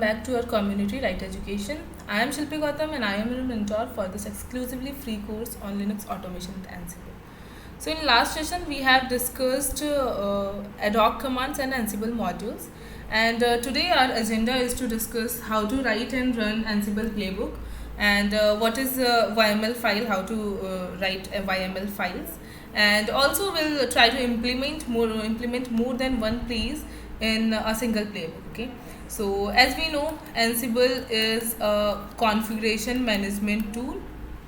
Back to our community Right Education. I am Shilpy Gautam and I am your mentor for this exclusively free course on Linux automation with Ansible. So in last session we have discussed ad hoc commands and Ansible modules, and today our agenda is to discuss how to write and run Ansible playbook, and what is YAML file, how to write YAML files, and also we'll try to implement more than one place in a single playbook. Okay, so as we know, Ansible is a configuration management tool.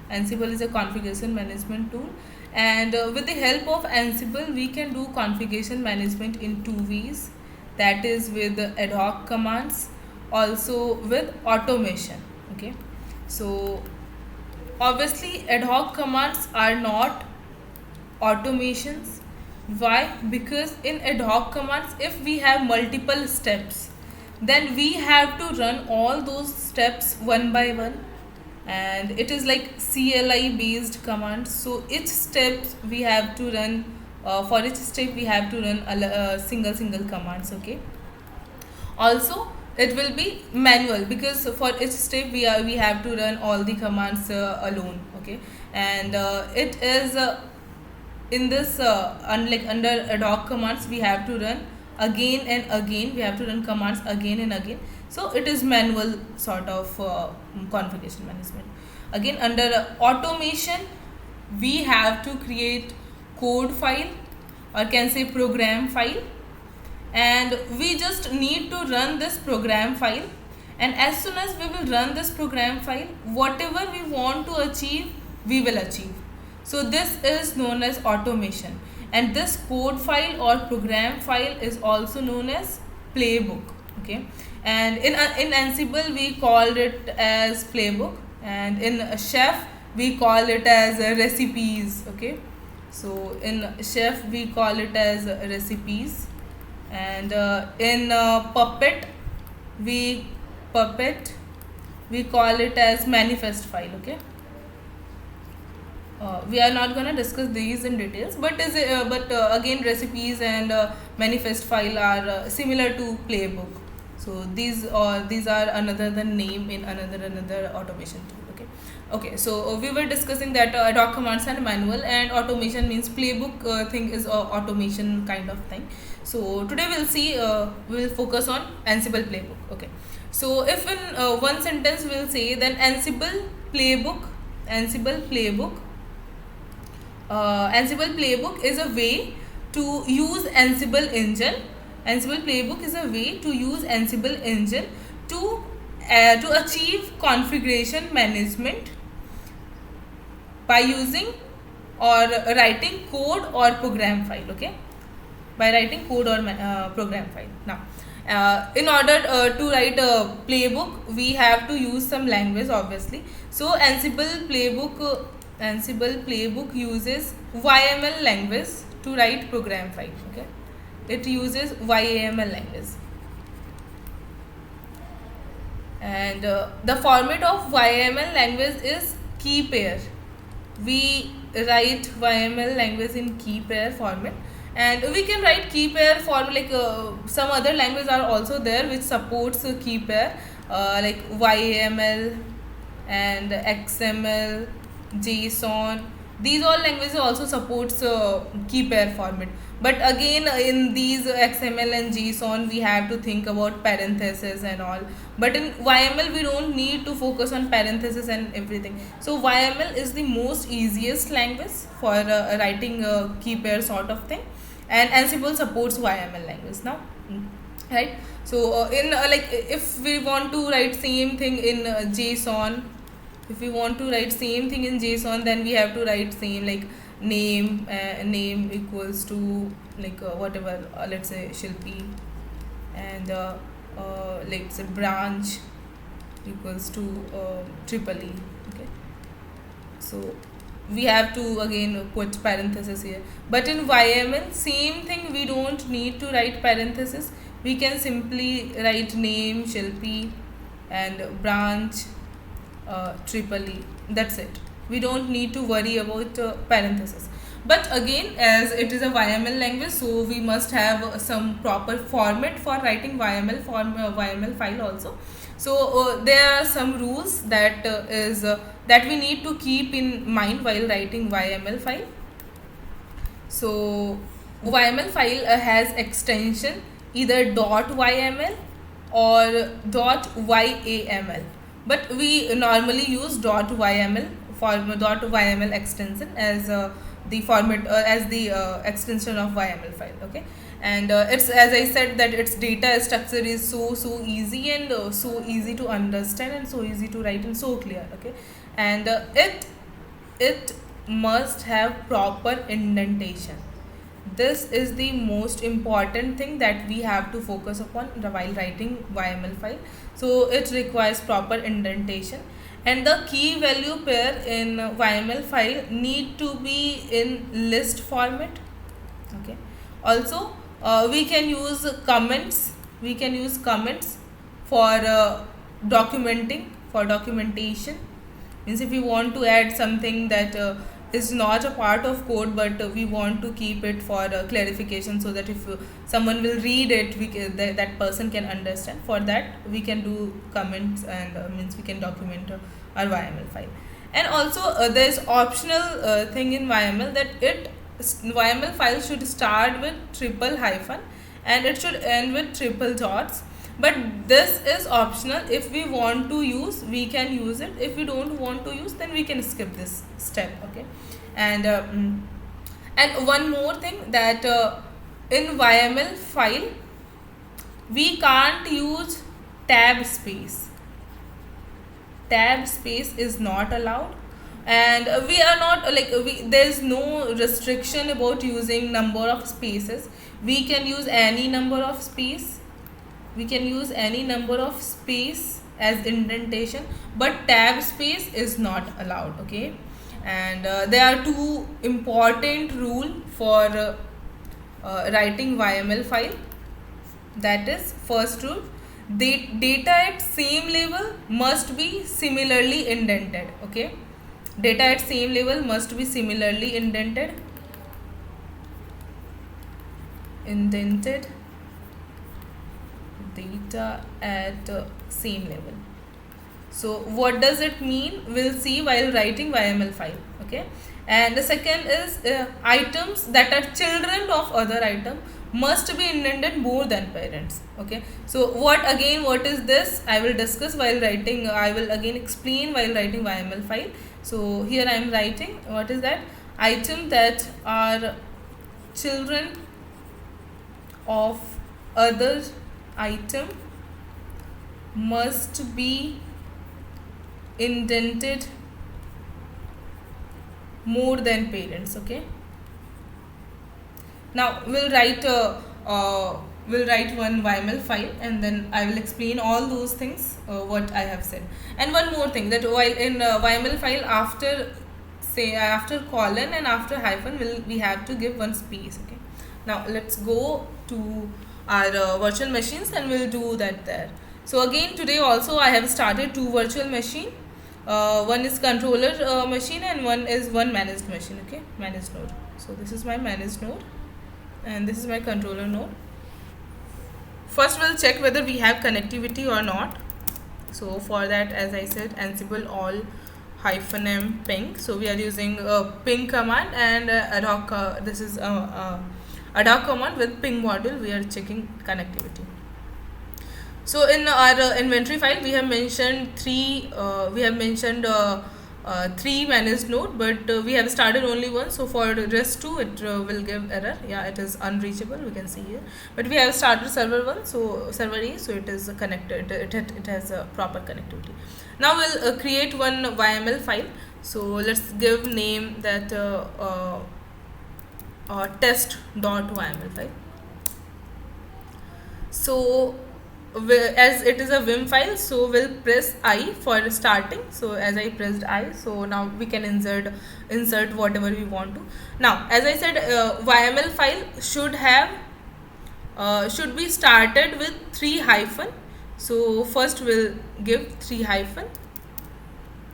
Ansible is a configuration management tool, and with the help of Ansible we can do configuration management in two ways, that is with ad hoc commands, also with automation. Okay, so obviously ad hoc commands are not automations. Why? Because in ad hoc commands, if we have multiple steps, then we have to run all those steps one by one, and it is like CLI based commands. So each step we have to run, for each step we have to run a single commands. Okay, also it will be manual because for each step we have to run all the commands alone. Okay, and it is in this unlike under ad hoc commands we have to run again and again, we have to run commands again and again, so it is manual sort of configuration management. Again, under automation we have to create code file, or can say program file, and we just need to run this program file, and as soon as we will run this program file, whatever we want to achieve we will achieve. So this is known as automation, and this code file or program file is also known as playbook. Okay, and in Ansible we called it as playbook, and in Chef we call it as recipes. Okay, so in Chef we call it as recipes, and in Puppet we call it as manifest file. Okay, we are not gonna discuss these in details, but again recipes and manifest file are similar to playbook. So these are another the name in another automation tool. Okay, so we were discussing that ad hoc commands and manual, and automation means playbook thing is automation kind of thing. So today we'll see we'll focus on Ansible playbook. Okay, so if in one sentence we'll say, then Ansible playbook is a way to use Ansible engine. Ansible playbook is a way to use Ansible engine to achieve configuration management by using or writing code or program file. Okay, by writing code or program file. Now, in order to write a playbook, we have to use some language, obviously. So Ansible playbook uses YAML language to write program file. Okay, it uses YAML language, and the format of YAML language is key pair. We write YAML language in key pair format, and we can write key pair format like some other languages are also there which supports key pair, like YAML and XML, JSON. These all languages also supports key pair format, but again in these XML and JSON we have to think about parentheses and all, but in YAML we don't need to focus on parentheses and everything. So YAML is the most easiest language for writing key pair sort of thing, and Ansible supports YAML language now. Right, so in like if we want to write same thing in JSON, if we want to write same thing in JSON, then we have to write same like name equals to like whatever, let's say Shilpy, and let's say branch equals to triple E. Okay, so we have to again put parenthesis here, but in YAML same thing, we don't need to write parenthesis. We can simply write name Shilpy and branch triple E. That's it. We don't need to worry about parentheses. But again, as it is a YML language, so we must have some proper format for writing YML file also. So there are some rules that that we need to keep in mind while writing YML file. So YML file has extension either .yml or .yaml, but we normally use .yml .yml extension as the format as the extension of YML file. Okay, and it's, as I said, that its data structure is so easy and so easy to understand and so easy to write and so clear. Okay, and it must have proper indentation. This is the most important thing that we have to focus upon while writing YML file. So it requires proper indentation, and the key value pair in YML file need to be in list format. Okay, also we can use comments for documentation. Means if we want to add something that is not a part of code, but we want to keep it for clarification, so that if someone will read it, that person can understand. For that we can do comments, and means we can document our YML file. And also there is optional thing in YML, that YML file should start with triple hyphen and it should end with triple dots. But this is optional. If we want to use, we can use it. If we don't want to use, then we can skip this step. Okay, and one more thing, that in YML file we can't use tab space. Tab space is not allowed, and we are not there is no restriction about using number of spaces. We can use any number of space. As indentation, but tab space is not allowed. Okay, and there are two important rule for writing YML file. That is, first rule, the data at same level must be similarly indented. Okay, data at same level must be similarly indented data at same level. So what does it mean? We'll see while writing YML file. Okay, and the second is items that are children of other item must be indented more than parents. Okay, so what is this? I will discuss while writing. I will again explain while writing YML file. So here I am writing, what is that? Item that are children of other item must be indented more than parents. Okay, now we'll write one YML file, and then I will explain all those things what I have said. And one more thing, that while in YML file, after colon and after hyphen, we have to give one space. Okay, now let's go to our virtual machines and we'll do that there. So again, today also I have started two virtual machine. One is controller machine and one managed machine. Okay, managed node. So this is my managed node and this is my controller node. First we'll check whether we have connectivity or not. So for that, as I said, Ansible all -m ping. So we are using ping command and ad hoc. This is ad hoc command with ping module. We are checking connectivity. So in our inventory file, we have mentioned three managed node, but we have started only one. So for the rest two, it will give error. Yeah, it is unreachable. We can see here, but we have started server 1, so server A, so it is connected. It has a proper connectivity. Now we'll create one YML file. So let's give name that test.yml file. So as it is a Vim file, so we'll press I for starting. So as I pressed I, so now we can insert whatever we want to. Now as I said, YML file should be started with 3 hyphen. So first we'll give 3 hyphen.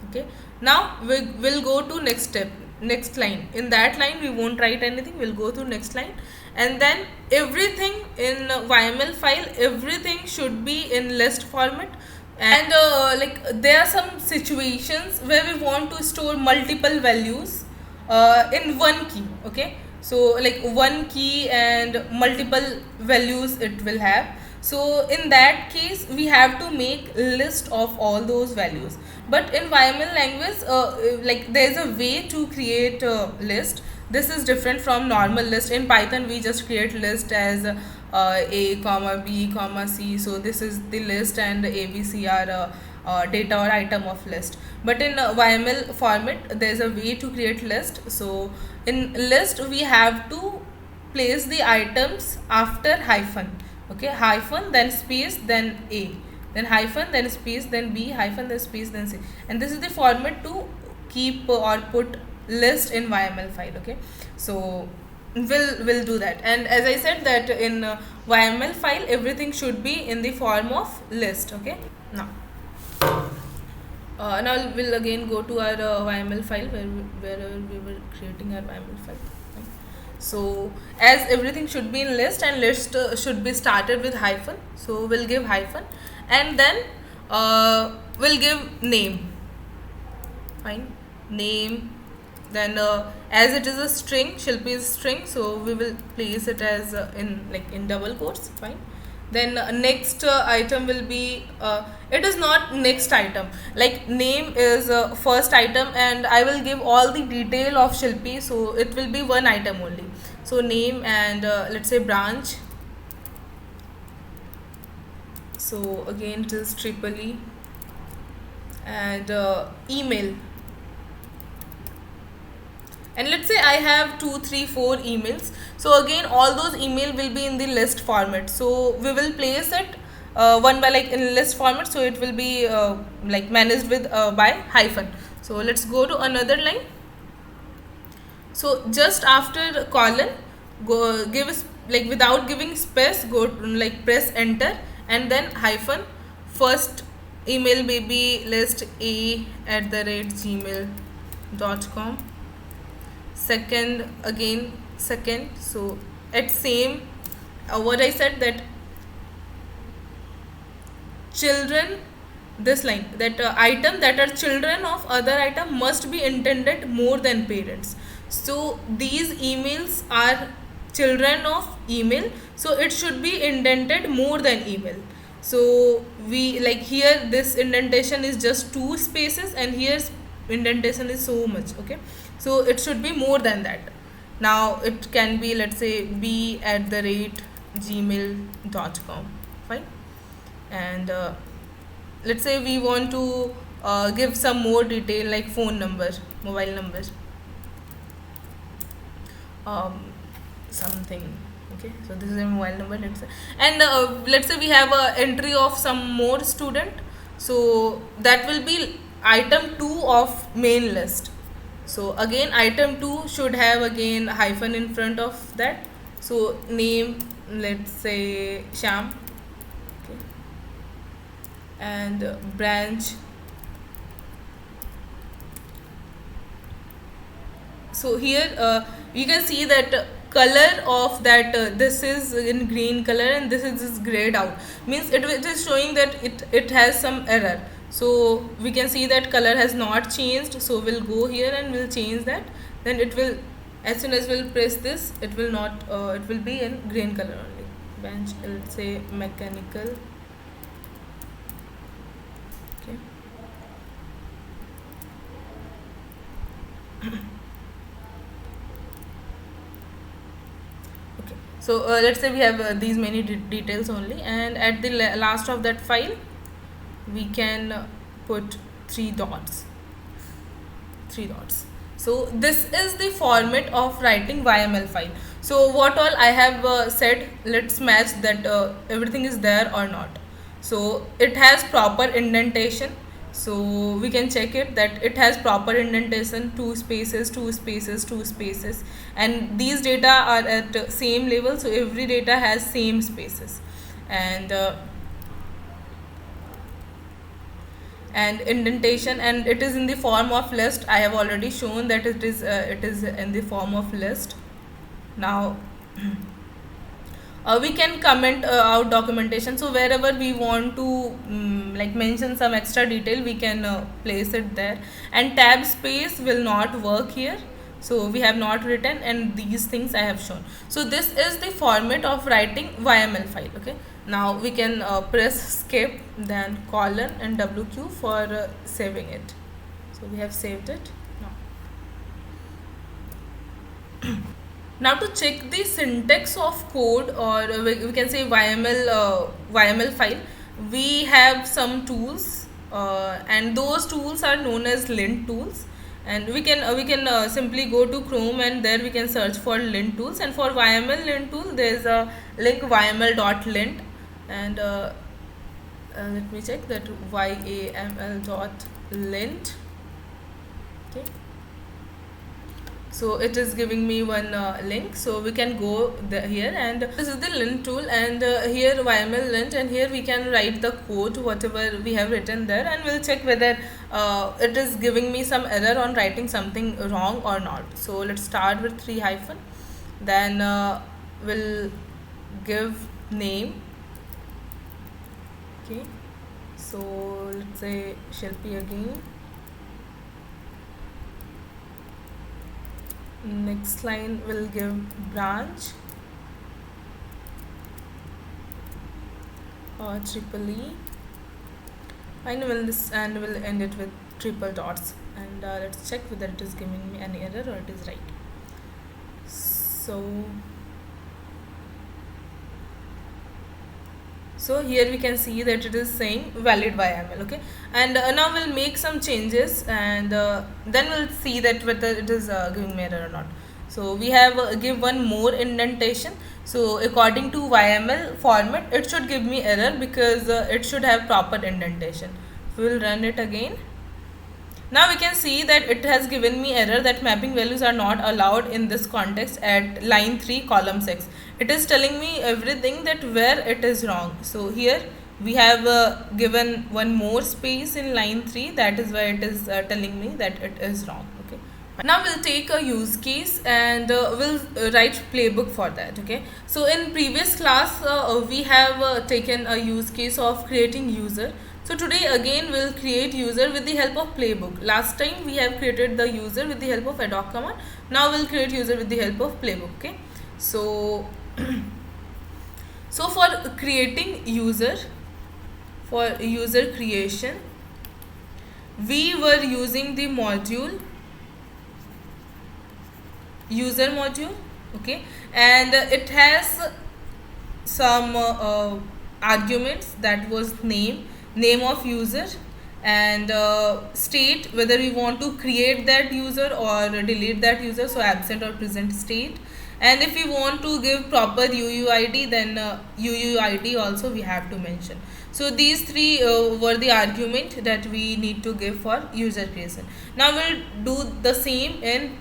Okay, now we'll go to next step. next line. In that line we won't write anything, we'll go to next line. And then everything in YAML file, everything should be in list format. And like there are some situations where we want to store multiple values in one key. Okay, so like one key and multiple values it will have. So in that case we have to make list of all those values. But in YAML language like there is a way to create a list. This is different from normal list. In Python we just create list as a comma b comma c. So this is the list and a b c are data or item of list. But in YAML format there is a way to create list. So in list we have to place the items after hyphen. Okay, hyphen, then space, then a, then hyphen, then space, then b, hyphen, then space, then c. And this is the format to keep or put list in YAML file. Okay, so we'll do that. And as I said that in YAML file everything should be in the form of list. Okay, now we'll again go to our YAML file where we were creating our YAML file. So as everything should be in list, and list should be started with hyphen, so we'll give hyphen, and then we'll give name. Fine, name. Then as it is a string, Shilpy is string, so we will place it as in double quotes. Fine. Then next item will be it is not next item, like name is first item, and I will give all the detail of Shilpy, so it will be one item only. So name and let's say branch. So again it is triple E, and email. And let's say I have 2, 3, 4 emails. So again all those email will be in the list format. So we will place it one by in list format. So it will be managed with by hyphen. So let's go to another line. So just after colon, go give without giving space, go press enter, and then hyphen. First email may be list a@gmail.com. Second, again second. So at same what I said, that children, this line, that item that are children of other item must be intended more than parents. So these emails are children of email, so it should be indented more than email. So we here this indentation is just 2 spaces, and here's indentation is so much. Okay, so it should be more than that. Now it can be, let's say, b@gmail.com. Fine. And let's say we want to give some more detail, like phone number, mobile number, something. Okay, so this is a mobile number, let's say. And let's say we have a entry of some more student, so that will be item 2 of main list. So again item 2 should have again hyphen in front of that. So name, let's say Sham. Okay, and branch. So here you can see that color of that this is in green color and this is grayed out, means it is showing that it has some error. So we can see that color has not changed, so we'll go here and we'll change that. Then it will, as soon as we'll press this, it will not it will be in green color only. Bench, let's say mechanical. Okay. Okay, so let's say we have these many details only, and at the last of that file we can put 3 dots. So this is the format of writing YAML file. So what all I have said, let's match that everything is there or not. So it has proper indentation, so we can check it that it has proper indentation, 2 spaces, 2 spaces, 2 spaces, and these data are at same level, so every data has same spaces. And and indentation, and it is in the form of list. I have already shown that it is in the form of list. Now we can comment out documentation, so wherever we want to like mention some extra detail, we can place it there. And tab space will not work here, so we have not written, and these things I have shown. So this is the format of writing YAML file. Okay, now we can press skip, then colon and WQ for saving it. So we have saved it now. Now to check the syntax of code, or we can say YAML file, we have some tools, and those tools are known as Lint Tools. And we can simply go to Chrome, and there we can search for Lint Tools. And for YAML Lint tool, there is a link yml.lint, and let me check that, yaml.lint. Okay, so it is giving me one link, so we can go here, and this is the Lint tool, and here YAML lint, and here we can write the code whatever we have written there, and we'll check whether it is giving me some error on writing something wrong or not. So let's start with 3 hyphen, then we'll give name. Okay, so let's say Shilpy again. Next line will give branch, or triple E, and we'll end it with triple dots, and let's check whether it is giving me any error or it is right. So here we can see that it is saying valid YAML. Okay, and now we'll make some changes, and then we'll see that whether it is giving me error or not. So we have give one more indentation. So according to YAML format, it should give me error because it should have proper indentation. We'll run it again. Now we can see that it has given me error that mapping values are not allowed in this context at line 3 column 6. It is telling me everything that where it is wrong. So here we have given one more space in line 3, that is why it is telling me that it is wrong. Okay, now we'll take a use case, and we'll write playbook for that. Okay, so in previous class we have taken a use case of creating user. So today again we'll create user with the help of playbook. Last time we have created the user with the help of ad hoc command. Now we'll create user with the help of playbook. Okay, so so for creating user, for user creation, we were using the module user module. Okay, and it has some arguments, that was name of user, and state, whether we want to create that user or delete that user, so absent or present state. And if we want to give proper UUID, then UUID also we have to mention. So these three were the argument that we need to give for user creation. Now we'll do the same in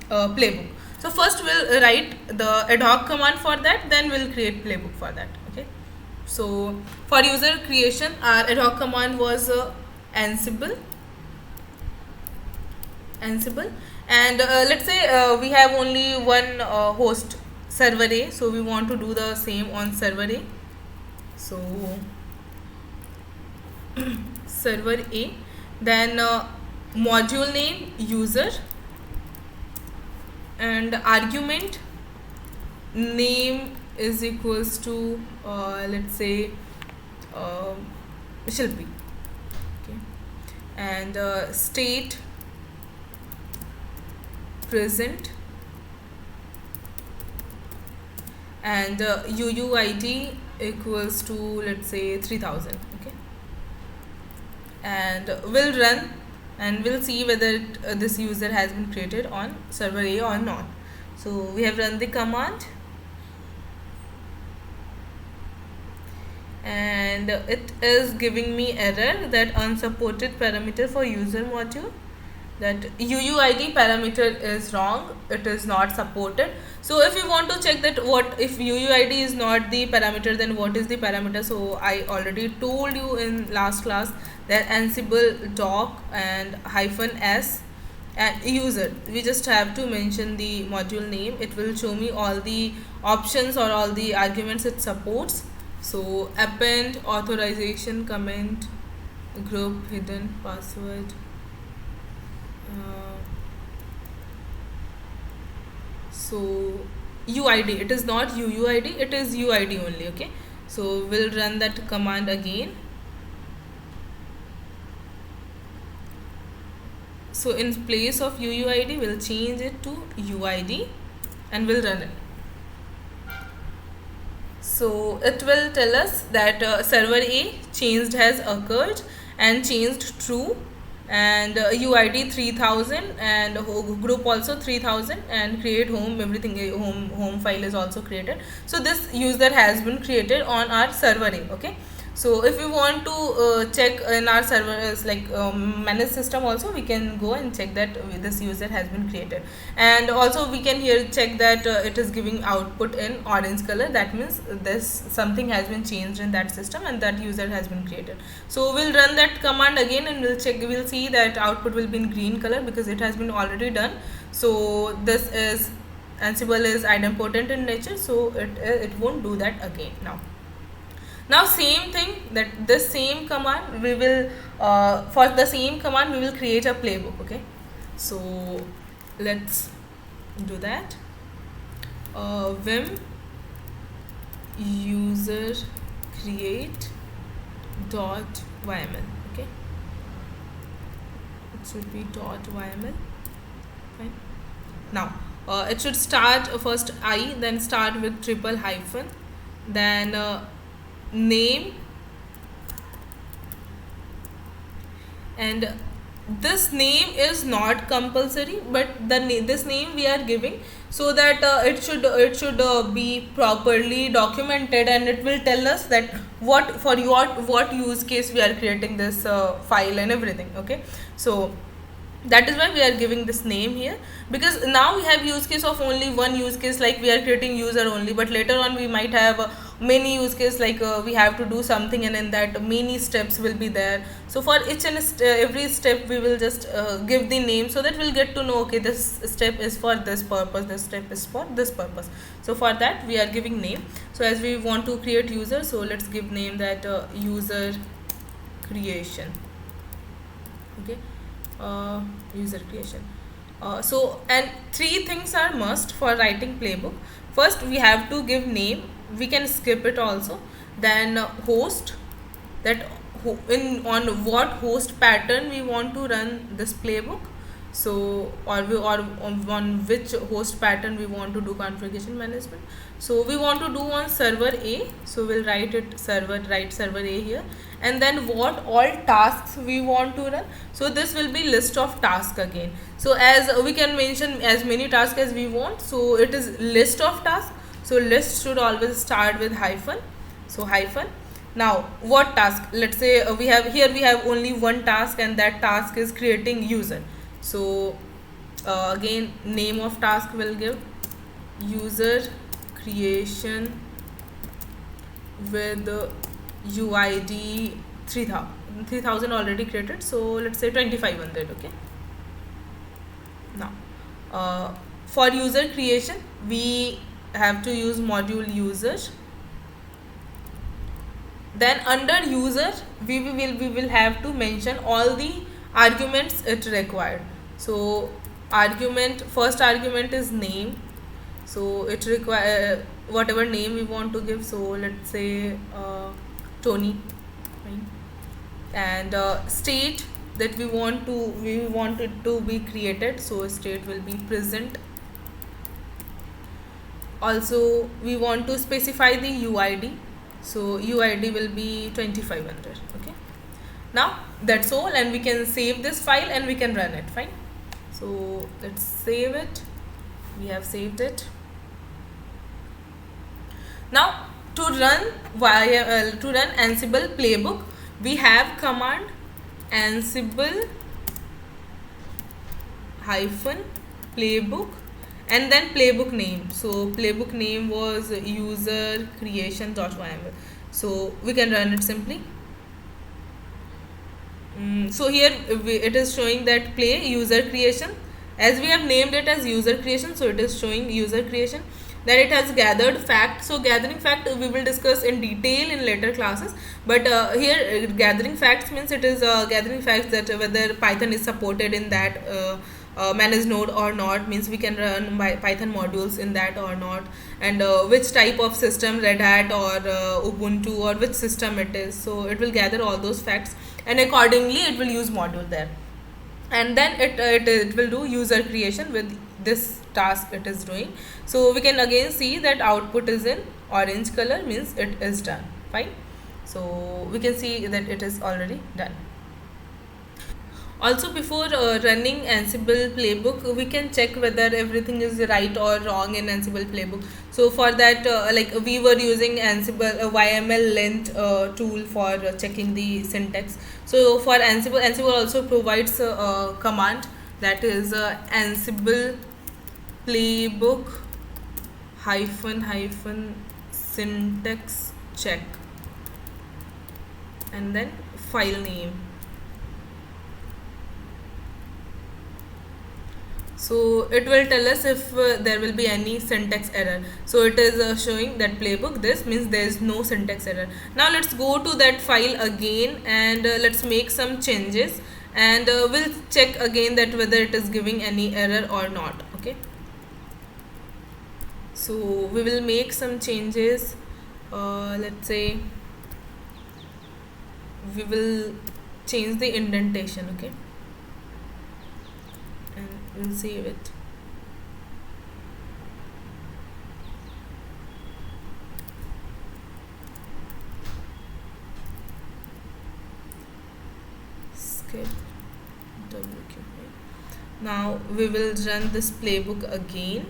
playbook. So first we'll write the ad hoc command for that, then we'll create playbook for that. Okay, so for user creation, our ad hoc command was Ansible, and let's say we have only one host, server A, so we want to do the same on server A. So server A, then module name user, and argument name is equals to let's say Shilpy. Okay, and state present, and UUID equals to, let's say, 3000. Okay, and we'll run, and we'll see whether this user has been created on server A or not. So we have run the command, and it is giving me error that unsupported parameter for user module, that UUID parameter is wrong, it is not supported. So if you want to check that what if UUID is not the parameter, then what is the parameter? So I already told you in last class that Ansible doc and -s and user, we just have to mention the module name. It will show me all the options or all the arguments it supports. So append, authorization, comment, group, hidden password, so UID, it is not UUID, it is UID only. Okay, so we'll run that command again. So in place of UUID, we'll change it to UID and we'll run it. So it will tell us that server A changed has occurred and changed true, and UID 3000 and group also 3000, and create home, everything, home file is also created. So this user has been created on our server A. Okay, so if we want to check in our servers like manage system also, we can go and check that this user has been created, and also we can here check that it is giving output in orange color. That means this something has been changed in that system and that user has been created. So we'll run that command again and we'll check, we'll see that output will be in green color because it has been already done. So this is Ansible is idempotent in nature, so it won't do that again. Now same thing, that this same command we will for the same command we will create a playbook. Okay, so let's do that. Vim user create dot YAML. Okay, it should be dot YAML. Fine. Now it should start first I, then start with triple hyphen, then name, and this name is not compulsory, but this name we are giving so that it should be properly documented, and it will tell us that what use case we are creating this file and everything. Okay, so that is why we are giving this name here, because now we have use case of only one use case, like we are creating user only, but later on we might have many use case, like we have to do something, and in that many steps will be there. So for each and every step we will just give the name, so that we'll get to know, okay, this step is for this purpose, this step is for this purpose. So for that we are giving name. So as we want to create user, so let's give name that user creation. Okay, user creation. So and three things are must for writing playbook. First we have to give name, we can skip it also. Then host, that on what host pattern we want to run this playbook, so or on which host pattern we want to do configuration management. So we want to do on server A, so we'll write server A here, and then what all tasks we want to run. So this will be list of tasks again. So as we can mention as many tasks as we want, so it is list of tasks. So list should always start with hyphen. So hyphen. Now what task, let's say we have only one task, and that task is creating user. So again name of task will give user creation with UID 3000 already created, so let's say 2500. Okay, now for user creation we have to use module user. Then under user we will have to mention all the arguments it required. So first argument is name, so it require whatever name we want to give. So let's say Tony, right? And state, that we want it to be created, so state will be present. Also we want to specify the UID, so UID will be 2500. Okay, now that's all, and we can save this file and we can run it. Fine, so let's save it. We have saved it. Now to run Ansible playbook, we have command Ansible hyphen playbook and then playbook name. So playbook name was user creation.yml. So we can run it simply. So here it is showing that play user creation, as we have named it as user creation, so it is showing user creation, that it has gathered fact. So gathering fact we will discuss in detail in later classes, but here gathering facts means it is gathering facts that whether Python is supported in that managed node or not, means we can run Python modules in that or not, and which type of system, Red Hat or Ubuntu, or which system it is. So it will gather all those facts and accordingly it will use module there, and then it will do user creation with this task it is doing. So we can again see that output is in orange color, means it is done. Fine. So we can see that it is already done. Also, before running Ansible playbook, we can check whether everything is right or wrong in Ansible playbook. So for that, like we were using Ansible YAML Lint tool for checking the syntax. So for Ansible, Ansible also provides a command, that is Ansible playbook hyphen syntax check and then file name. So it will tell us if there will be any syntax error. So it is showing that playbook, this means there is no syntax error. Now let's go to that file again and let's make some changes, and we'll check again that whether it is giving any error or not. Okay, so we will make some changes. Let's say we will change the indentation. Okay, and we'll save it. Skip WQ. Now we will run this playbook again.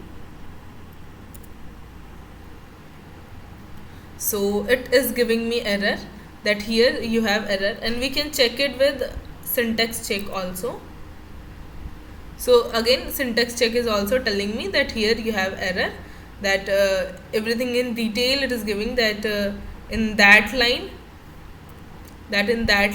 So it is giving me error, that here you have error, and we can check it with syntax check also. So again syntax check is also telling me that here you have error, that everything in detail it is giving that in that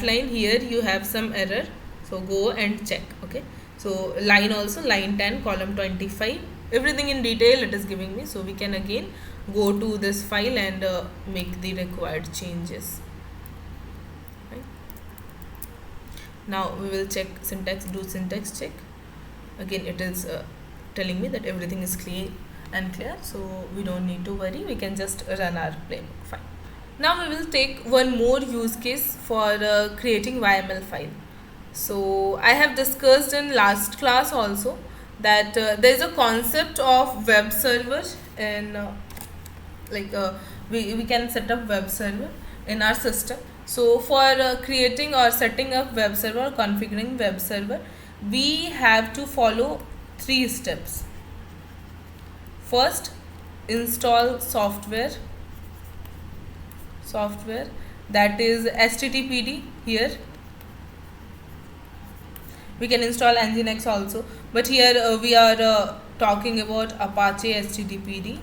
line here you have some error, so go and check. Okay, so line also, line 10 column 25, everything in detail it is giving me. So we can again go to this file and make the required changes. Right. Now we will check syntax, do syntax check. Again it is telling me that everything is clean and clear, so we don't need to worry, we can just run our playbook. Fine. Now we will take one more use case for creating YML file. So I have discussed in last class also that there is a concept of web server, and we can set up web server in our system. So for creating or setting up web server, configuring web server, we have to follow 3 steps. First, install software, that is HTTPD. Here we can install Nginx also, but here we are talking about Apache HTTPD.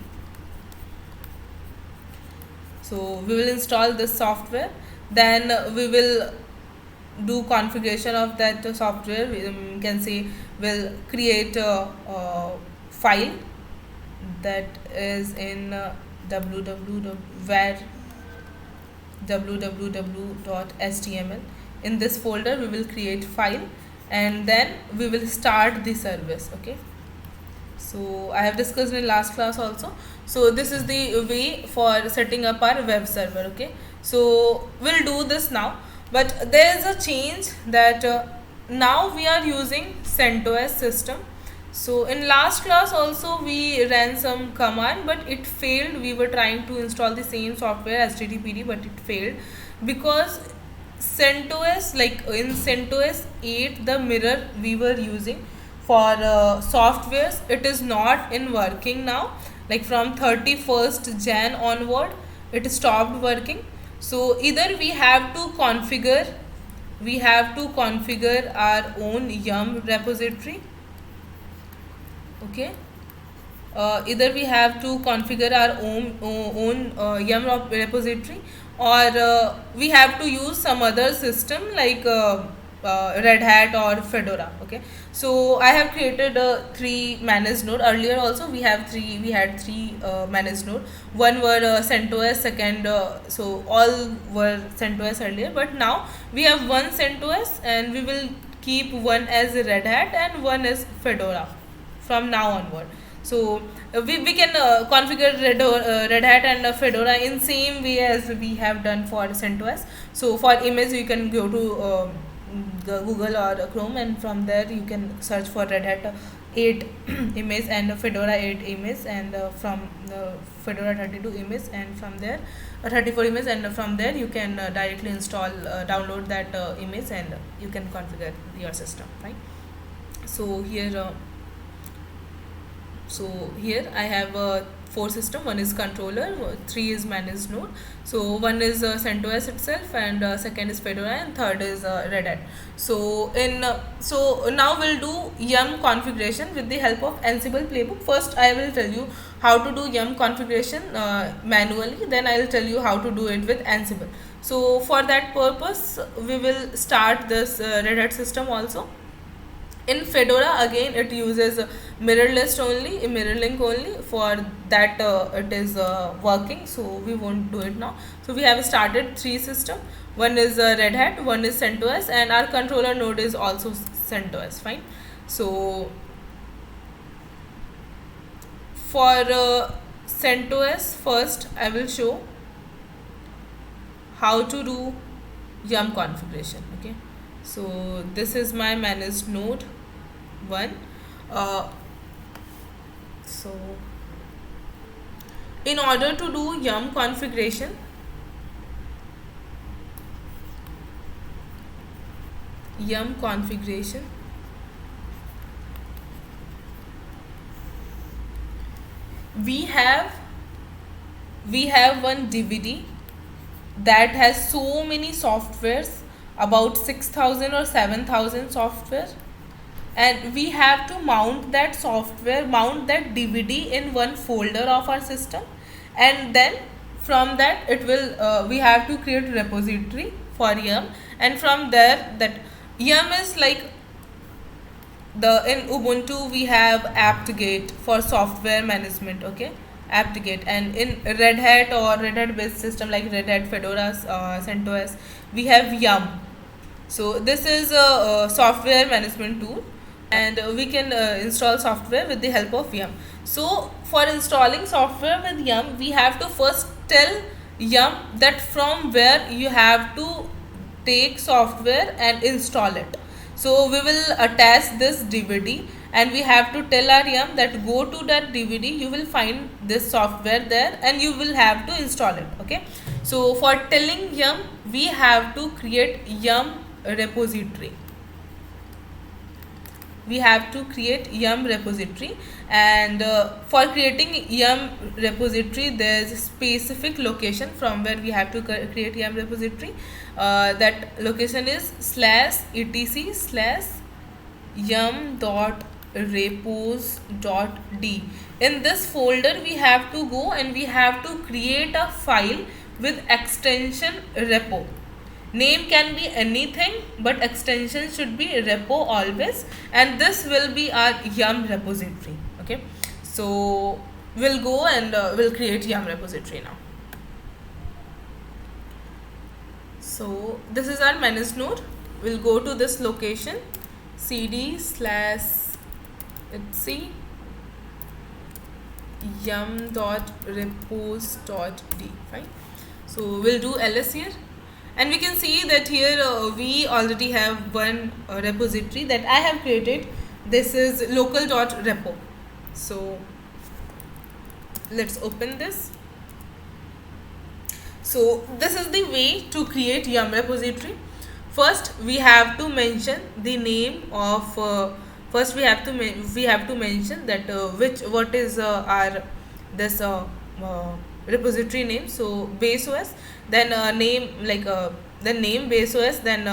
So we will install this software, then we will do configuration of that software. We can say we'll create a file that is in www.html. in this folder we will create file, and then we will start the service. Okay, so I have discussed in last class also. So this is the way for setting up our web server. Okay, so we'll do this now, but there is a change that now we are using CentOS system. So in last class also we ran some command, but it failed. We were trying to install the same software HTTPD, but it failed because CentOS, like in CentOS 8, the mirror we were using for softwares, it is not in working now. Like from 31st Jan onward it stopped working. So either we have to configure our own Yam repository, Okay, either we have to configure our own Yam repository, or we have to use some other system like Red Hat or Fedora. Okay, so I have created three managed node. Earlier also we had three managed node. One were CentOS, second so all were CentOS earlier, but now we have one CentOS, and we will keep one as Red Hat and one as Fedora from now onward. So we can configure Red Hat and Fedora in same way as we have done for CentOS. So for image you can go to the Google or Chrome, and from there you can search for Red Hat 8 image and Fedora 8 image, and from Fedora 32 image, and from there 34 image, and from there you can directly install download that image, and you can configure your system, right? So here I have four system. One is controller, three is managed node. So one is CentOS itself, and second is Fedora, and third is Red Hat. So now we'll do Yum configuration with the help of Ansible Playbook. First I will tell you how to do Yum configuration manually, then I will tell you how to do it with Ansible. So for that purpose we will start this Red Hat system also. In Fedora again it uses mirror link only. For that it is working, so we won't do it now. So we have started three system. One is Red Hat, one is CentOS, and our controller node is also CentOS. Fine. So for CentOS, first I will show how to do Yum configuration. Okay, so this is my managed node 1. So in order to do Yum configuration, we have one DVD that has so many softwares, about 6,000 or 7,000 software, and we have to mount that DVD in one folder of our system, and then from that it will we have to create repository for Yum, and from there that Yum is like in Ubuntu we have apt-get for software management. Okay, apt-get, and in Red Hat or Red Hat based system like Red Hat, Fedora, CentOS, we have Yum. So this is a software management tool, and we can install software with the help of Yum. So for installing software with Yum, we have to first tell Yum that from where you have to take software and install it. So we will attach this DVD, and we have to tell our Yum that go to that DVD, you will find this software there, and you will have to install it. Okay, so for telling Yum, we have to create Yum repository. And for creating Yum repository, there is a specific location from where we have to create Yum repository. That location is /etc/yum.repos.d. in this folder we have to go, and we have to create a file with extension repo. Name can be anything, but extension should be repo always, and this will be our Yum repository. Okay, so we'll go and we'll create Yum repository now. So this is our managed node. We'll go to this location, cd/etc yum.repos.d. Fine. So we'll do ls here, and we can see that here we already have one repository that I have created. This is local.repo. So let's open this. So this is the way to create Yum repository. First we have to mention the name of we have to mention that what is our this repository name. So base OS, then name base OS, then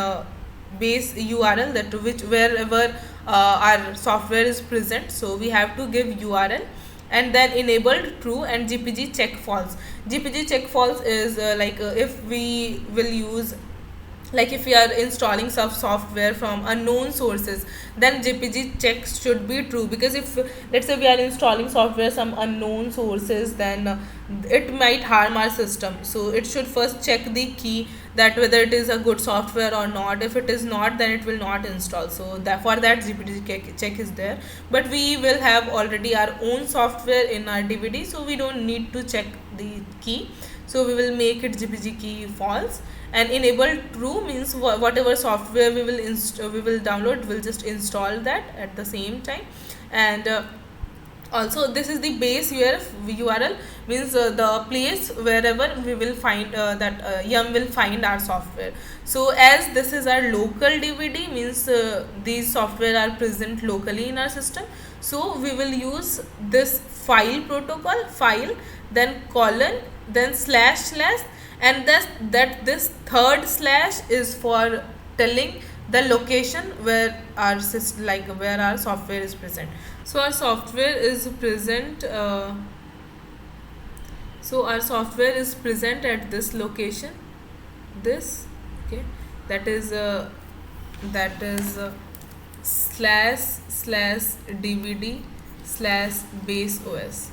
base URL, that wherever our software is present. So we have to give URL and then enabled true and GPG check false. GPG check false is if we will use, like if we are installing some software from unknown sources, then GPG checks should be true, because if let's say we are installing software some unknown sources, then it might harm our system. So it should first check the key that whether it is a good software or not. If it is not, then it will not install. So that for that GPG check is there, but we will have already our own software in our DVD, so we don't need to check the key. So we will make it GPG key false. And enable true means whatever software we will download, we'll just install that at the same time. And also this is the base URL means the place wherever we will find that Yam will find our software. So as this is our local DVD, means these software are present locally in our system, so we will use this file protocol, file, then colon, then slash, and this third slash is for telling the location where our where our software is present. So our software is present at this location, this, okay, that is //dvd /base os.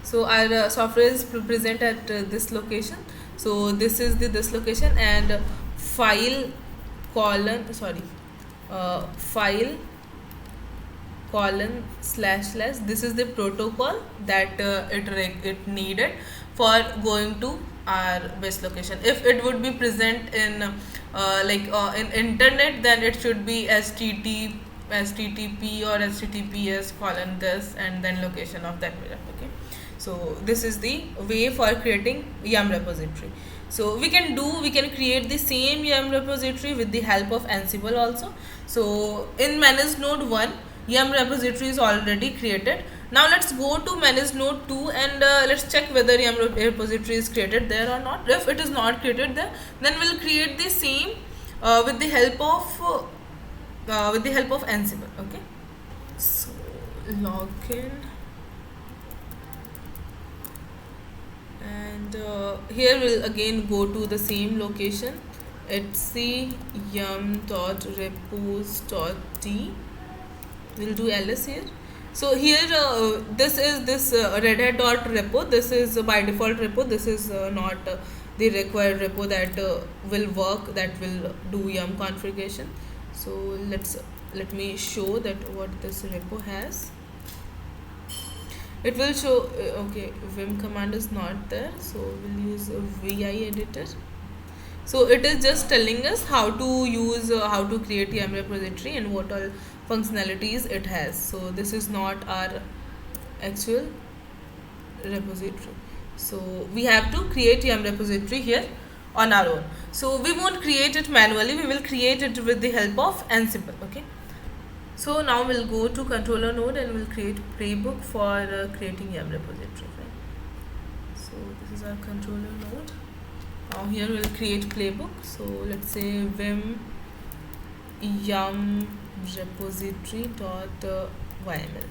So our software is present at this location. So this is this location, and file colon slash, this is the protocol that it needed for going to our base location. If it would be present in in internet, then it should be http or https colon this and then location of that mirror. Okay, so this is the way for creating Yam repository. So we can create the same Yam repository with the help of Ansible also. So in manage node 1, Yam repository is already created. Now let's go to manage node 2 and let's check whether Yam repository is created there or not. If it is not created there, then we'll create the same with the help of Ansible. Okay, so login, and here we'll again go to the same location, etc yum.repos.t. we'll do ls here. So here this is this redhat.repo. This is by default repo. This is not the required repo that will work, that will do Yum configuration. So let me show that what this repo has. It will show okay, vim command is not there, so we'll use a vi editor. So it is just telling us how to use how to create Yam repository and what all functionalities it has. So this is not our actual repository, so we have to create Yam repository here on our own. So we won't create it manually, we will create it with the help of Ansible. Okay, so now we'll go to controller node and we'll create Playbook for creating Yam repository. Right? So this is our controller node. Now here we'll create Playbook. So let's say vim Yam repository.yml.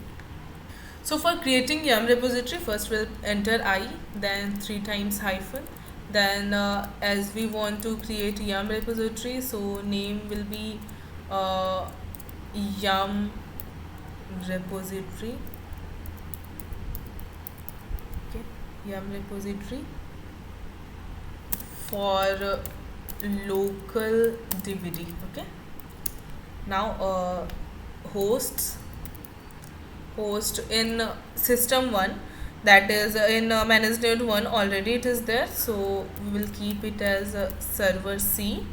So for creating Yam repository, first we'll enter I, then 3 times hyphen, then as we want to create Yam repository, so name will be Yam repository. Okay, Yam repository for local DVD. Okay, now host in system 1, that is in manage node 1 already it is there, so we will keep it as server C.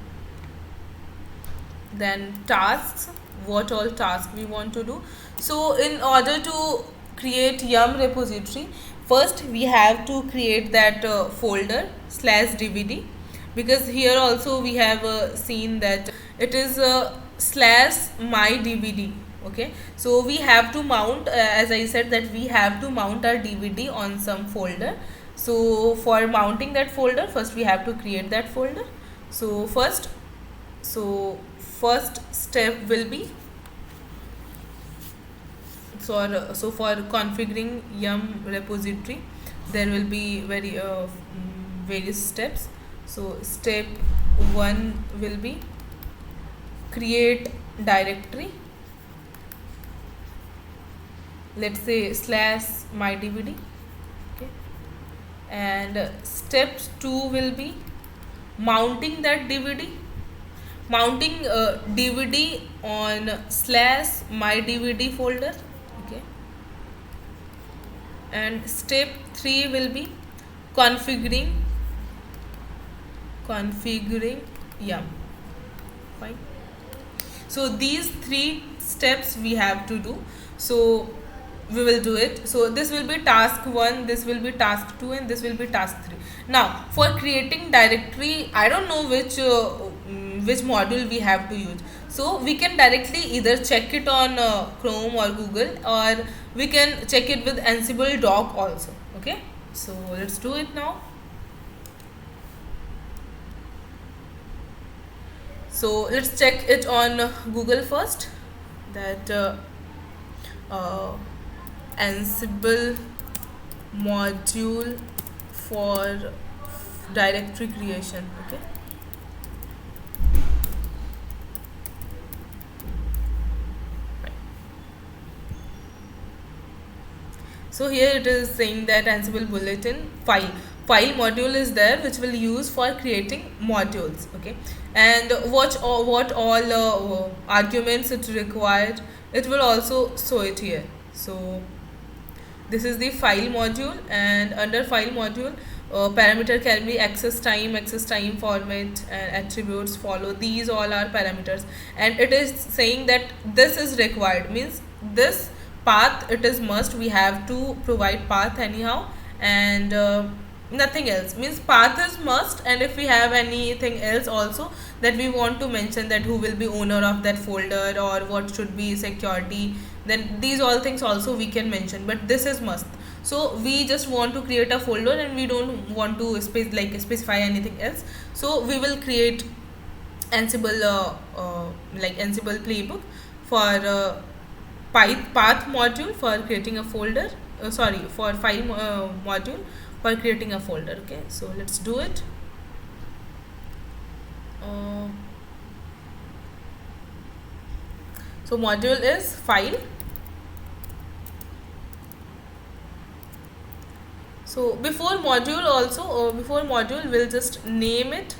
Then tasks, what all tasks we want to do. So in order to create Yam repository, first we have to create that folder /dvd, because here also we have seen that it is /my_dvd. Okay, so we have to mount as I said that we have to mount our DVD on some folder. So for mounting that folder, first we have to create that folder. So first step will be So for configuring Yam repository, there will be various steps. So step 1 will be create directory, let's say slash my dvd, okay. And step 2 will be mounting that dvd, mounting dvd on slash my dvd folder, okay. And step 3 will be configuring Yam. Fine. So these 3 steps we have to do. So we will do it. So this will be task 1, this will be task 2, and this will be task 3. Now for creating directory, I don't know which module we have to use. So we can directly either check it on Chrome or Google, or we can check it with Ansible doc also, okay. So let's do it now. So let's check it on Google first, that Ansible module for directory creation, okay. So here it is saying that Ansible bulletin file module is there, which will use for creating modules, okay. And what all arguments it required, it will also show it here. So this is the file module, and under file module parameter can be access time, format, and attributes follow. These all are parameters, and it is saying that this is required, means this path, it is must, we have to provide path anyhow, and nothing else, means path is must. And if we have anything else also that we want to mention, that who will be owner of that folder or what should be security, then these all things also we can mention, but this is must. So we just want to create a folder and we don't want to specify anything else. So we will create Ansible Ansible Playbook for path module for creating a folder, for file module for creating a folder, okay. So let's do it. So module is file. So before module we'll just name it.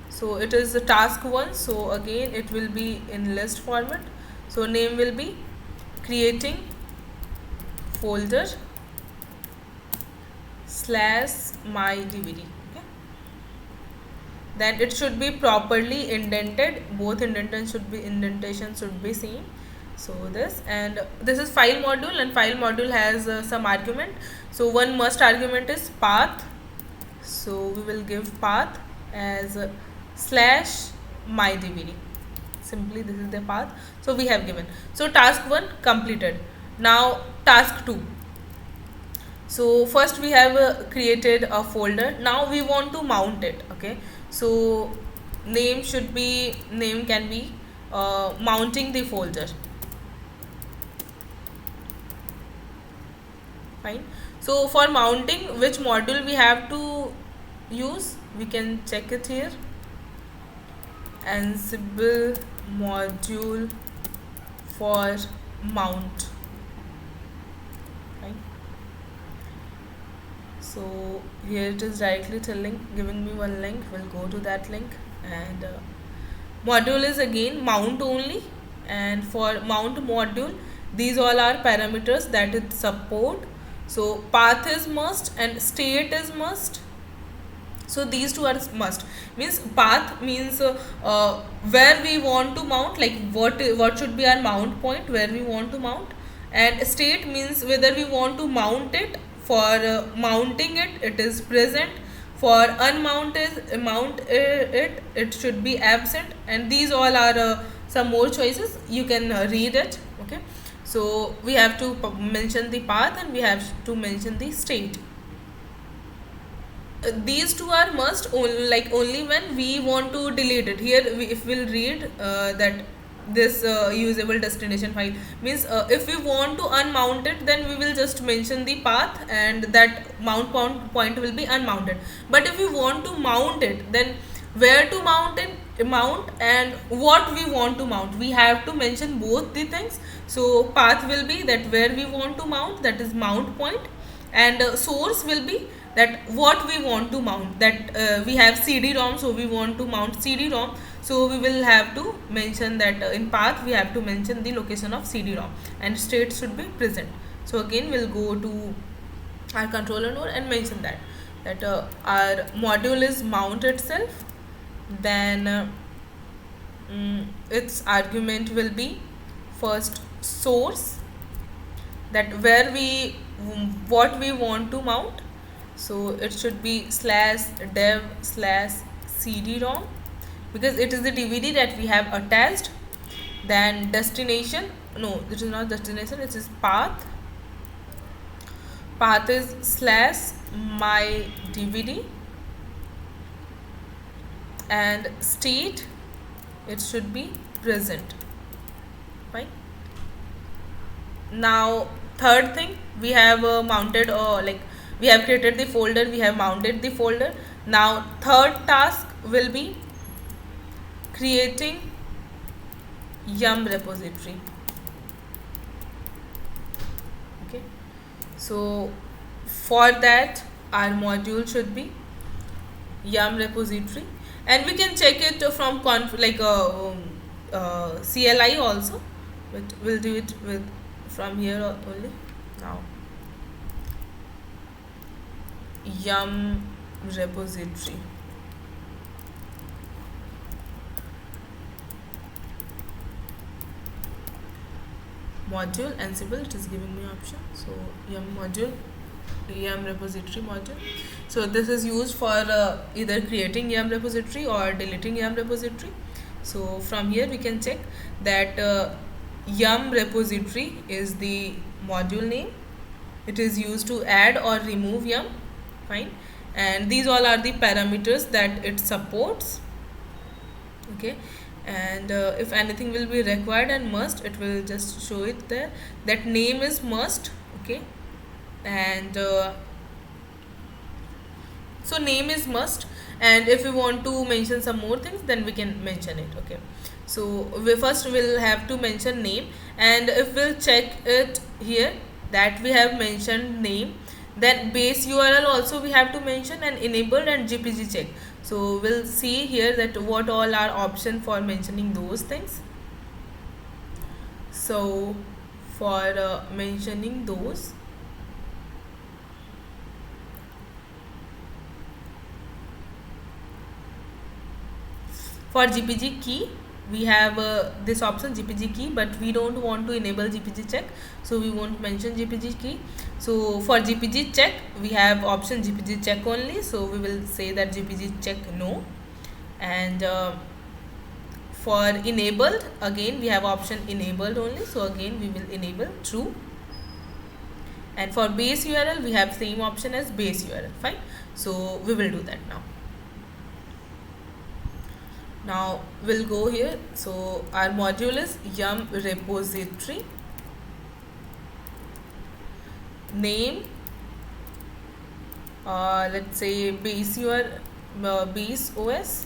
So it is the task 1, so again it will be in list format. So name will be creating folder / my dvd, okay. Then it should be properly indented, both indentation should be same. So this is file module, and file module has some argument. So one must argument is path, so we will give path as / my dvd. Simply this is the path, so we have given. So task 1 completed. Now task 2. So first we have created a folder. Now we want to mount it, okay. So name can be mounting the folder. Fine. So for mounting, which module we have to use, we can check it here. Ansible module for mount. Fine. So here it is directly giving me one link. We'll go to that link, and module is again mount only. And for mount module, these all are parameters that it support. So path is must and state is must. So these two are must. Means path means where we want to mount, like what should be our mount point, where we want to mount. And state means whether we want to mount it. For mounting it is present. For mount it should be absent. And these all are some more choices. You can read it, okay. So we have to mention the path and we have to mention the state. These two are must only when we want to delete it. Here if we'll read that this usable destination file. Means if we want to unmount it, then we will just mention the path and that point will be unmounted. But if we want to mount it, then where to mount and what we want to mount, we have to mention both the things. So path will be that where we want to mount, that is mount point, and source will be that what we want to mount, that we have cd-rom, so we want to mount cd-rom, so we will have to mention that in path we have to mention the location of cd-rom, and state should be present. So again we'll go to our controller node and mention that our module is mount itself. Then its argument will be first source, that where we what we want to mount, so it should be /dev/cd-rom, because it is the DVD that we have attached. Then destination, no, this is not destination, it is path. Path is /my DVD, and state, it should be present. Fine. Now third thing, we have mounted, or like we have created the folder, we have mounted the folder. Now third task will be creating Yam repository. Okay, so for that our module should be Yam repository, and we can check it from CLI also, but we'll do it with from here only. Now Yam repository. Module Ansible, it is giving me option. So Yam module, Yam repository module. So this is used for either creating Yam repository or deleting Yam repository. So from here we can check that Yam repository is the module name. It is used to add or remove Yam. Fine. And these all are the parameters that it supports. Okay. And if anything will be required and must, it will just show it there. That name is must. Okay. And so name is must, and if we want to mention some more things, then we can mention it. Okay, so we first will have to mention name, and if we'll check it here that we have mentioned name, then base URL also we have to mention, and enabled and GPG check. So we'll see here that what all are option for mentioning those things. So for mentioning those, for GPG key we have this option GPG key, but we don't want to enable GPG check, so we won't mention GPG key. So for GPG check we have option GPG check only, so we will say that GPG check no. And for enabled, again we have option enabled only, so again we will enable true. And for base URL we have same option as base URL. Fine, so we will do that now. Now we'll go here. So our module is Yam repository. Name, let's say base base OS,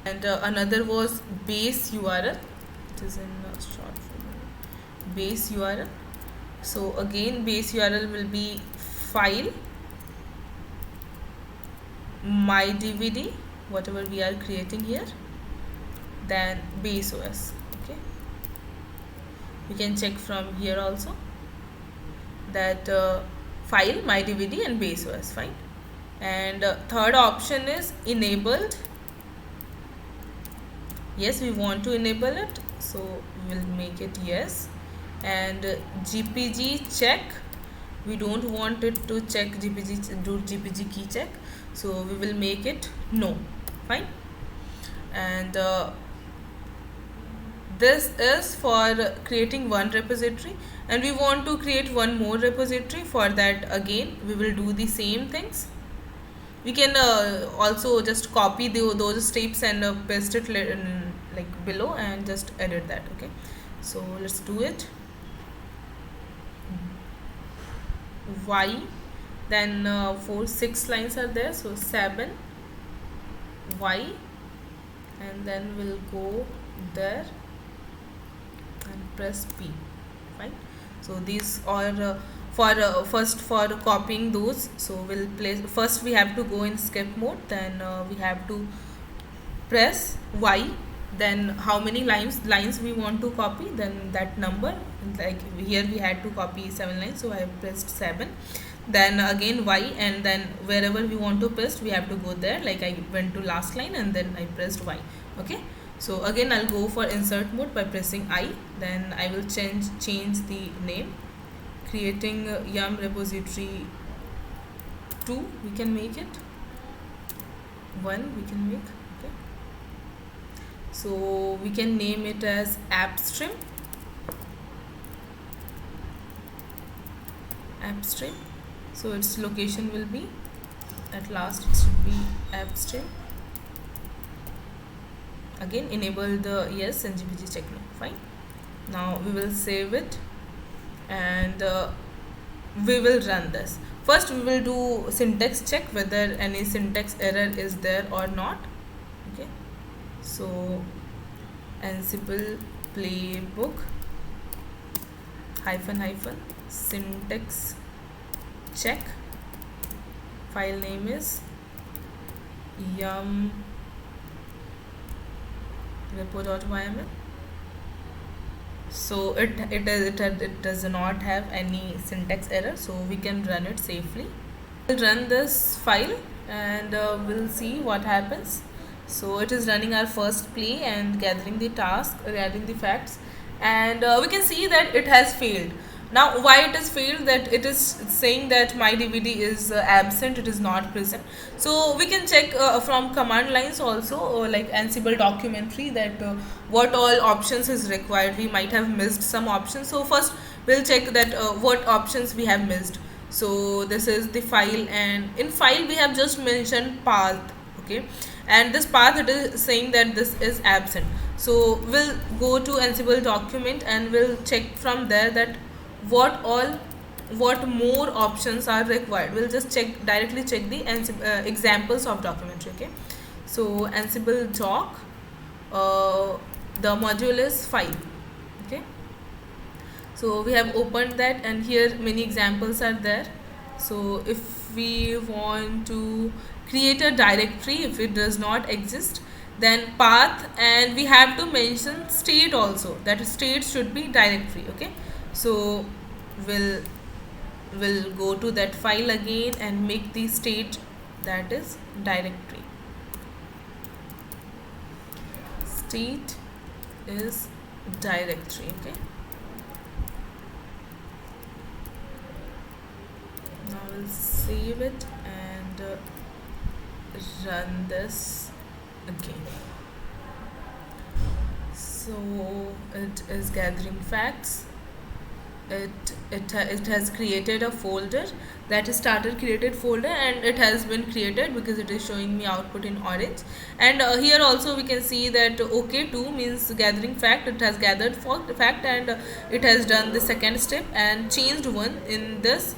and another was base URL. It is in short form, base URL. So again base URL will be file my DVD, whatever we are creating here, then base OS. Okay, we can check from here also that file my DVD and base OS. Fine. And third option is enabled. Yes, we want to enable it, so we will make it yes. And GPG check, we don't want it to check GPG key check, so we will make it no. Fine. And this is for creating one repository, and we want to create one more repository. For that again we will do the same things. We can also just copy those steps and paste it like below and just edit that. Okay, so let's do it. Y, then 6 lines are there, so 7 Y, and then we'll go there and press P. Fine. So these are for copying those. So we'll place, first we have to go in skip mode, then we have to press Y, then how many lines we want to copy, then that number, like here we had to copy 7 lines, so I pressed 7, then again Y, and then wherever we want to paste we have to go there, like I went to last line and then I pressed Y. Okay, so again I'll go for insert mode by pressing I, then I will change the name, creating Yam Repository 2 we can make it, 1 we can make. Okay, so we can name it as app stream, so its location will be, at last it should be app stream. Again enable the yes and GPG check no. Fine, now we will save it and we will run this. First we will do syntax check whether any syntax error is there or not. Okay, so Ansible Playbook -- syntax check, file name is Yam Repo.yml. so it does not have any syntax error, so we can run it safely. We'll run this file and we'll see what happens. So it is running our first play and gathering the facts, and we can see that it has failed. Now why it has failed, that it is saying that my DVD is absent, it is not present. So we can check from command lines also, like Ansible documentary, that what all options is required. We might have missed some options, so first we'll check that what options we have missed. So this is the file, and in file we have just mentioned path. Okay, and this path, it is saying that this is absent. So we'll go to Ansible document and we'll check from there that what more options are required. We'll just directly check the examples of documentary. Okay, so Ansible doc, the module is file. Okay, so we have opened that, and here many examples are there. So if we want to create a directory, if it does not exist, then path, and we have to mention state also, that state should be directory. Okay, so we'll go to that file again and make the state, that is directory. State is directory. Okay, now we'll save it and run this again. So it is gathering facts. It has created a folder, that is started created folder, and it has been created because it is showing me output in orange. And here also we can see that OK2 means gathering fact. It has gathered fact and it has done the second step and changed one in this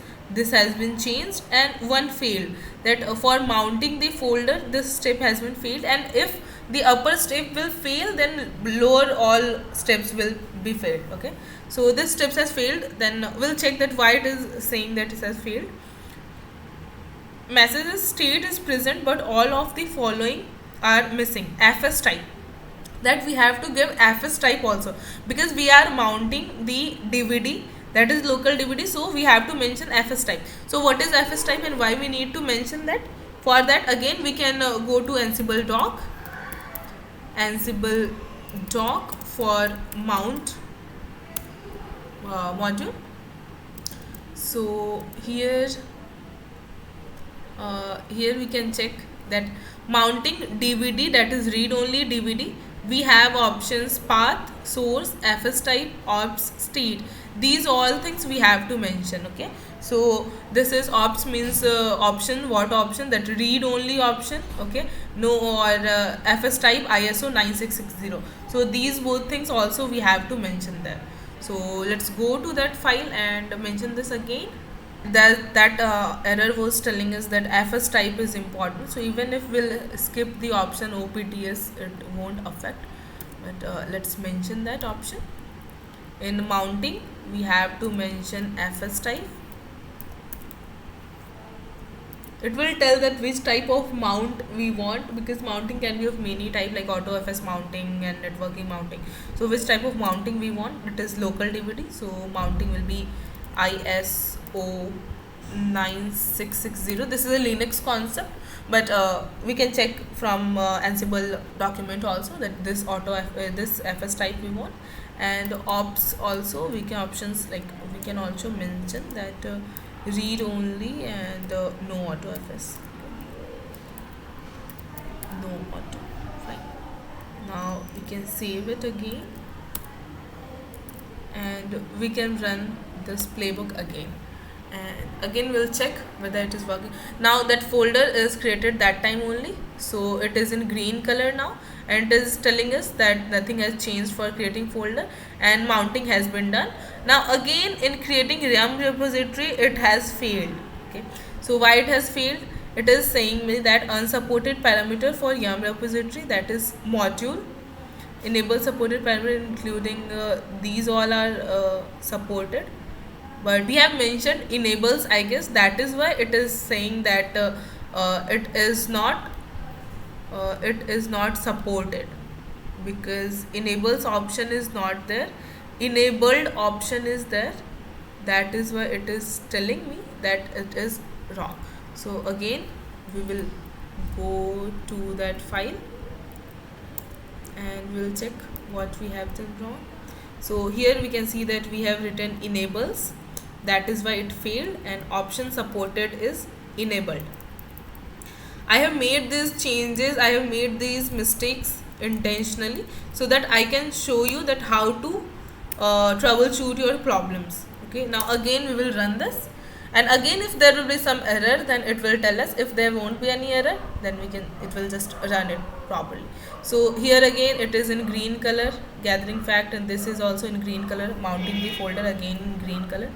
has been changed, and one failed, that for mounting the folder this step has been failed, and if the upper step will fail, then lower all steps will be failed. Okay, so this steps has failed, then we'll check that why it is saying that it has failed. Messages state is present but all of the following are missing. FS type, that we have to give FS type also, because we are mounting the DVD, that is local DVD, so we have to mention FS type. So what is FS type and why we need to mention that? For that, again we can go to Ansible doc for mount module. So here we can check that mounting DVD, that is read only DVD, we have options path, source, FS type, ops, state. These all things we have to mention. Okay, So this is ops means option. What option? That read only option. Okay, no, or FS type ISO 9660. So these both things also we have to mention there. So let's go to that file and mention this again. That error was telling us that FS type is important. So even if we'll skip the option OPTS, it won't affect. But let's mention that option. In mounting, we have to mention FS type. It will tell that which type of mount we want, because mounting can be of many type, like auto FS mounting and networking mounting. So which type of mounting we want? It is local DVD. So mounting will be ISO 9660. This is a Linux concept, but we can check from Ansible document also that this this FS type we want. And ops also, we can options like we can also mention that read only and no auto FS. No auto. Fine. Now we can save it again and we can run this playbook again, and again we'll check whether it is working. Now that folder is created that time only, so it is in green color now, and it is telling us that nothing has changed for creating folder and mounting has been done. Now again in creating Yam repository it has failed. Okay, so why it has failed? It is saying me that unsupported parameter for Yam repository, that is module. Enable supported parameter including these all are supported, but we have mentioned enables, I guess that is why it is saying that it is not supported, because enables option is not there, enabled option is there. That is why it is telling me that it is wrong. So again we will go to that file and we'll check what we have done wrong. So here we can see that we have written enables, that is why it failed, and option supported is enabled. I have made these changes, I have made these mistakes intentionally so that I can show you that how to troubleshoot your problems. Okay, now again we will run this, and again if there will be some error then it will tell us. If there won't be any error then it will just run it properly. So here again it is in green color, gathering fact, and this is also in green color, mounting the folder again in green color.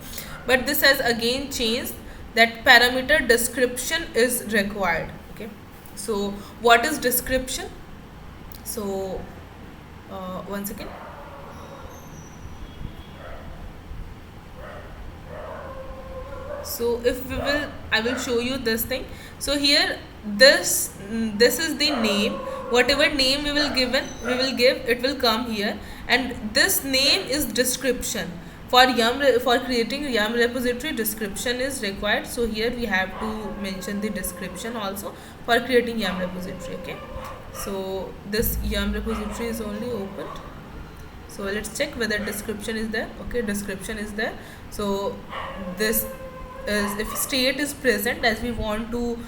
But this has again changed that parameter description is required. Okay, so what is description? So once again, so if we will, I will show you this thing. So here this is the name, whatever name we will give, it will come here, and this name is description. For creating Yam repository, description is required. So here we have to mention the description also for creating Yam repository. Okay, so this Yam repository is only opened. So let's check whether description is there. Okay, description is there. So this is, if state is present, as we want to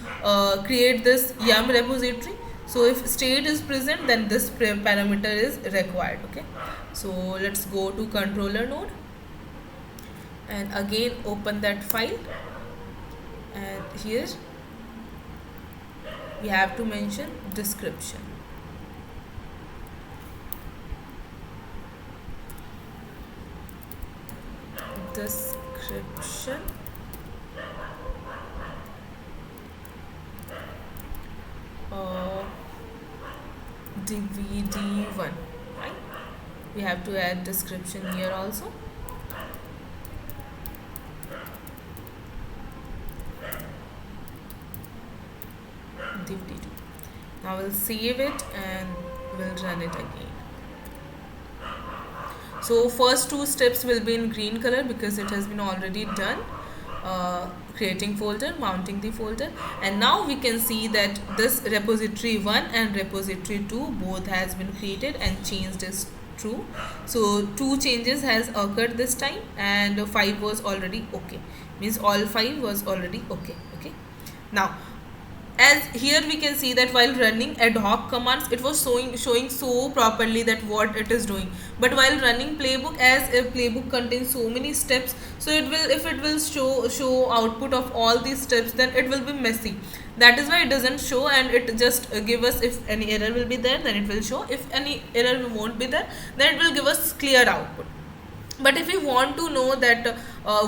create this Yam repository, so if state is present then this parameter is required. Okay, so let's go to controller node and again open that file, and here we have to mention description. Description DVD1, right? We have to add description here also. DVD2. Now we'll save it and we'll run it again. So first two steps will be in green color because it has been already done, creating folder, mounting the folder, and now we can see that this repository 1 and repository 2 both has been created and changed is true. So 2 changes has occurred this time, and 5 was already okay, means all 5 was already okay. Okay, now as here we can see that while running ad hoc commands, it was showing so properly that what it is doing. But while running playbook, as a playbook contains so many steps, so it will, if it will show output of all these steps, then it will be messy. That is why it doesn't show, and it just give us, if any error will be there, then it will show. If any error won't be there, then it will give us clear output. But if you want to know that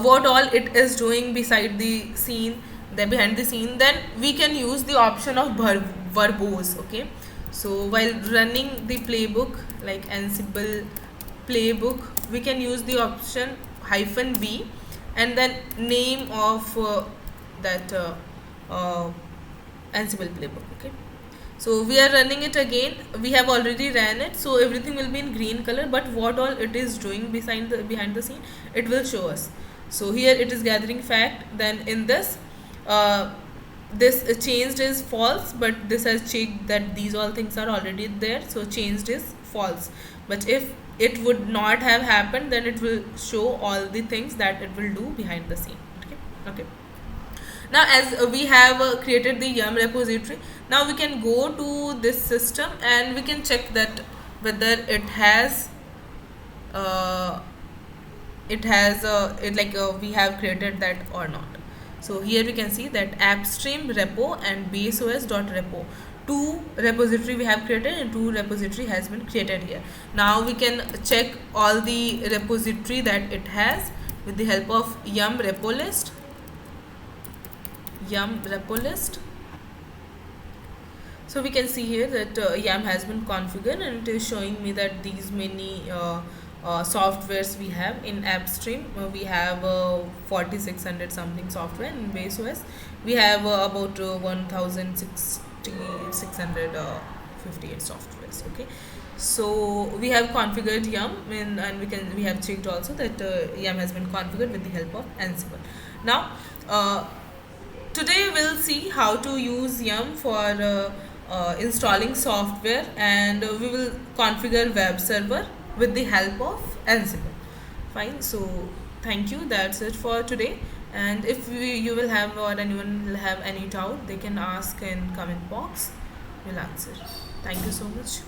what all it is doing beside the scene, behind the scene, then we can use the option of verbose. Okay, so while running the playbook, like Ansible playbook, we can use the option -v and then name of that Ansible playbook. Okay, so we are running it again. We have already ran it, so everything will be in green color, but what all it is doing behind the scene, it will show us. So here it is gathering fact, then in this this changed is false, but this has checked that these all things are already there, so changed is false. But if it would not have happened, then it will show all the things that it will do behind the scene. Okay. Now as we have created the Yam repository, now we can go to this system and we can check that whether it has we have created that or not. So here we can see that AppStream repo and baseOS.repo, two repository we have created, and two repository has been created here. Now we can check all the repository that it has with the help of Yam repo list. So we can see here that Yam has been configured, and it is showing me that these many softwares we have. In AppStream we have 4600 something software. In baseOS we have about 1658 softwares. Okay, so we have configured Yam, and we have checked also that Yam has been configured with the help of Ansible. Now today we'll see how to use Yam for installing software, and we will configure web server with the help of Ansible. Fine, so thank you, that's it for today. And if you will have, or anyone will have any doubt, they can ask in comment box, we'll answer. Thank you so much.